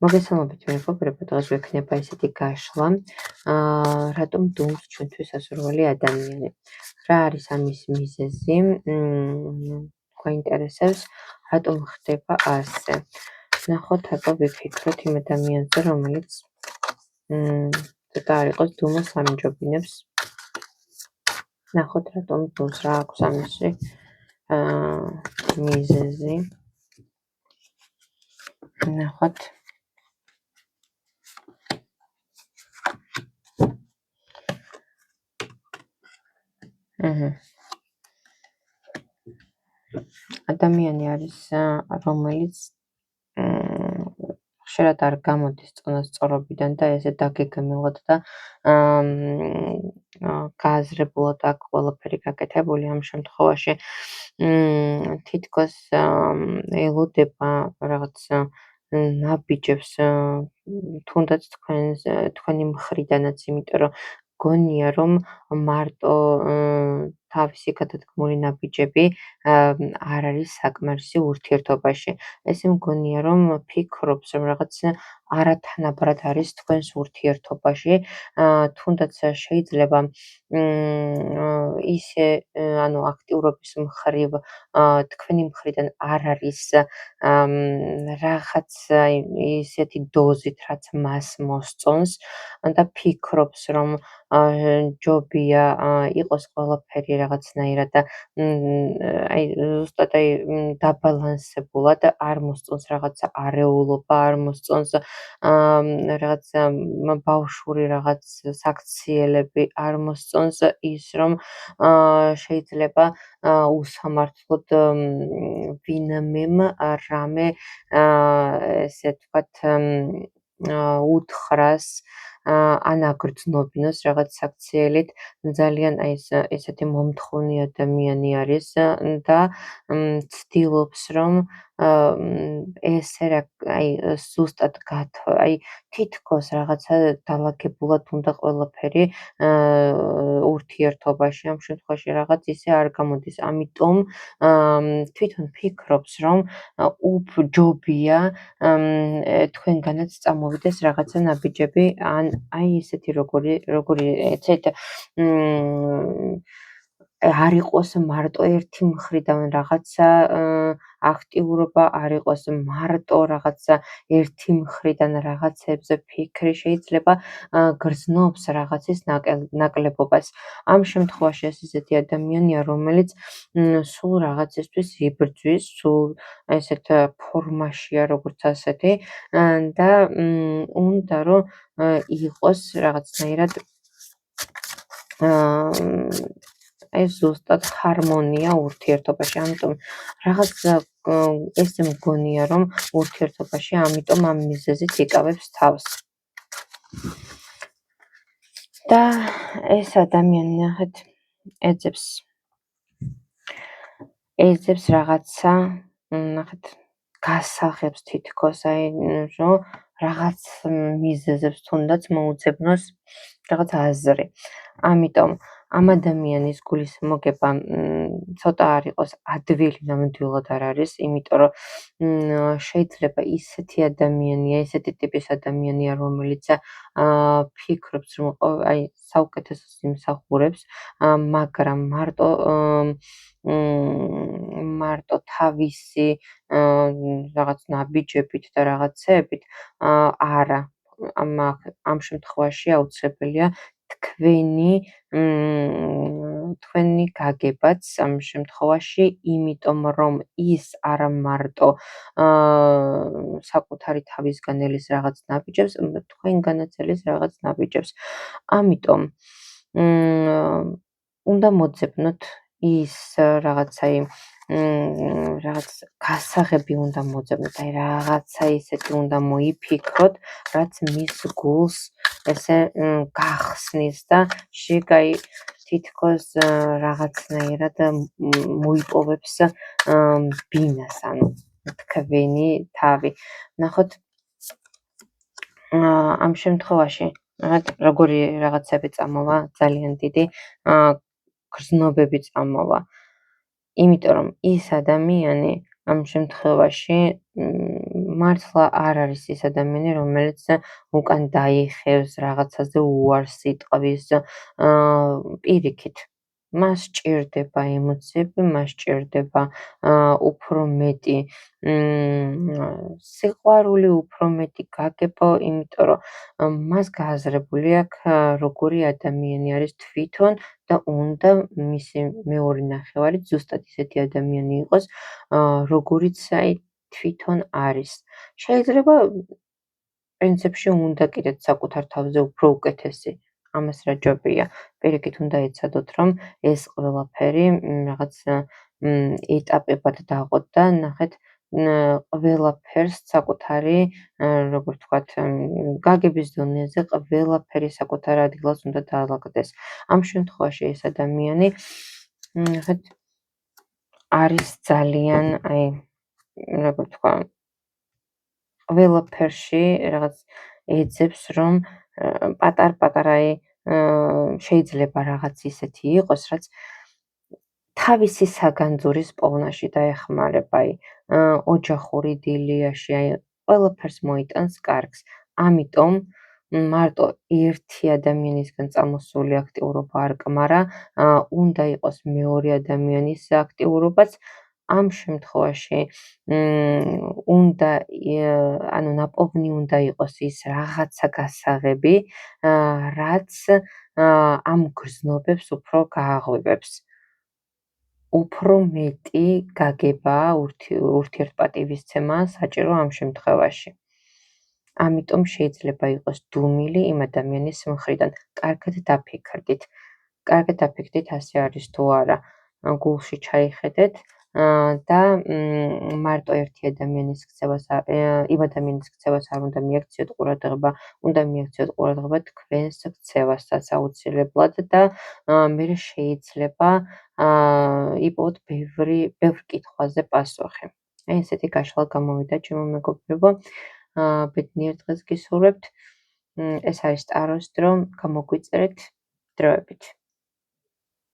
მოგესალმებით მეგობრებო, დღეს გვექნება ესეთი გაშლა, რატომ დუმს ჩვენთვის ასურველი ადამიანი. რა არის ამის მიზეზი? გვაინტერესებს, რატომ ხდება ასე. ნახოთ, აბა ვიფიქროთ იმ ადამიანზე, რომელიც ცოტა არ იყოს დუმას ამიჯობინებს. ნახოთ, რატომ დუმს, რა აქვს ამისი მიზეზი. ნახოთ. ადამიანი არის, რომელიც ხშირად არ გამოდის წონასწორობიდან და ესე დაგეგმილად და გააზრებულად აქვს ყველაფერი გაკეთებული. ამ შემთხვევაში თითქოს ელოდება რაღაც ნაბიჯებს, თუნდაც თქვენი მხრიდანაც, იმიტომ რომ გონია, რომ მარტო თავისი გადადგმული ნაბიჯები არ არის საკმარისი ურთიერთობაში. ესე მგონია, რომ ფიქრობს, რომ რაღაც არათანაბრად არის თქვენს ურთიერთობაში, თუნდაც შეიძლება ისე ანუ აქტიურობის მხრივ თქვენი მხრიდან არ არის რაღაც ისეთი დოზით, რაც მას მოსწონს და ფიქრობს, რომ ჯობია იყოს ყველაფერი რაღაცნაირად და ზუსტად დაბალანსებულად, არ მოსწონს რაღაცა არეულობა, არ მოსწონს რაღაცა ბავშვური რაღაც საქციელები, არ მოსწონს ის, რომ შეიძლება უსამართლოდ ვინმემ რამე ესე ვთქვათ უთხრას ან აგრძნობინოს რაღაც საქციელით. ძალიან ესეთი მომთხოვნი ადამიანი არის და ცდილობს, რომ ესე ზუსტად თითქოს რაღაცა დალაგებულად უნდა ყველაფერი ურთიერთობაში. ამ შემთხვევაში რაღაც ისე არ გამოდის. ამიტომ თვითონ ფიქრობს, რომ ჯობია თქვენგანაც წამოვიდეს რაღაცა ნაბიჯები, ან ესეთი როგორი ეცეთ არ იყოს მარტო ერთი მხრიდან რაღაცა აქტიურობა, არ იყოს მარტო რაღაცა ერთი მხრიდან რაღაცებზე ფიქრი, შეიძლება გრძნობს რაღაცის ნაკლებობას. ამ შემთხვევაში ეს ისეთი ადამიანია, რომელიც სულ რაღაცისთვის იბრძვის, სულ ესეთ ფორმაშია, როგორც ასეთი და უნდა რომ იყოს რაღაცნაირად ზუსტად ჰარმონია ურთიერთობაში. ამიტომ რაღაც ესე მგონია, რომ ურთიერთობაში ამიტომ ამ მიზეზით იკავებს თავს. და ეს ადამიანი ნახეთ ეძებს რაღაცა, ნახეთ გასაღებს თითქოს, რომ რაღაც მიზეზებს თუნდაც მოუძებნოს რაღაც აზრი. ამიტომ ამ ადამიანის გულისმოგება ცოტა არ იყოს ადვილი, ნამდვილად არ არის, იმიტომ რომ შეიძლება ისეთი ადამიანია, ესეთი ტიპის ადამიანია, რომელიც ფიქრობს, რომ საუკეთესოს იმსახურებს, მაგრამ მარტო თავისი რაღაც ნაბიჯებით და რაღაცეებით არა. ამ შემთხვევაში აუცილებელია თქვენი გაგებაც ამ შემთხვევაში, იმიტომ რომ ის არა მარტო საკუთარი თავისგან ელის რაღაც ნაბიჯებს, თქვენგანაც ელის რაღაც ნაბიჯებს. ამიტომ უნდა მოძებნოთ ის რაღაცა რაღაც გასაღები უნდა მოძებნოთ, რაღაცა ისეთი უნდა მოიფიქროთ, რაც მის გულს ესე გახსნის და თითქოს რაღაცნაირად მოიპოვებს ბინას, ანუ თქვენი თავი. ნახოთ ამ შემთხვევაში როგორი რაღაცები წამოვა, ძალიან დიდი გრძნობები წამოვა. იმიტომ რომ ის ადამიანი ამ შემთხვევაში მართლა არ არის ის ადამიანი, რომელიც უკან დაიხევს, რაღაცაზე უარს იტყვის, პირიქით. მას სჭირდება ემოციები, მას სჭირდება უფრო მეტი სიყვარული, უფრო მეტი გაგება, იმიტომ რომ მას გააზრებული აქვს, როგორი ადამიანი არის თვითონ და უნდა მისი მეორე ნახევარი ზუსტად ისეთი ადამიანი იყოს, როგორიც თვითონ არის. შეიძლება პრინციპში უნდა კიდეც საკუთარ თავზე უფრო უკეთესი. ამას რა ჯობია. პირიქით უნდა ეცადოთ, რომ ეს ყველაფერი რაღაც ეტაპებად დაყოთ და ნახეთ ყველაფერს საკუთარი, როგორ ვთქვათ, გაგების დონეზე ყველაფერი საკუთარ ადგილას უნდა დაალაგდეს. ამ შემთხვევაში ეს ადამიანი ნახეთ არის ძალიან, როგორ ვთქვა, ყველაფერში რაღაც ეძებს, რომ პატარ-პატარა შეიძლება რაღაც ისეთი იყოს, რაც თავისი საგანძურის პოვნაში დაეხმარება, ოჯახური დილიაში, ყველაფერს მოიტანს კარგს. ამიტომ მარტო ერთი ადამიანისგან წამოსული აქტიურობა არ კმარა, უნდა იყოს მეორე ადამიანის აქტიურობაც. ამ შემთხვევაში უნდა ანუ ნაპოვნი უნდა იყოს ის რაღაცა გასაღები, რაც ამ გრძნობებს უფრო გააღვივებს. უფრო მეტი გაგება, ურთიერთპატივისცემა საჭირო ამ შემთხვევაში. ამიტომ შეიძლება იყოს დუმილი იმ ადამიანის მხრიდან. კარგად დაფიქრდით. კარგად დაფიქრდით, ასე არის თუ არა. გულში ჩაიხედეთ და მარტო ერთი ადამიანის ქცევას იმ ადამიანის ქცევას არ უნდა მიაქციოთ ყურადღება, უნდა მიაქციოთ ყურადღება თქვენს ქცევასაც აუცილებლად და მერე შეიძლება იპოვოთ ბევრ კითხვაზე პასუხი. ესეთი გაშლა გამოვიდა ჩემო მეგობრებო. ბედნიერ დღეს გისურვებთ. ეს არის ტაროს დრო, გამოგვიწერეთ დროებით.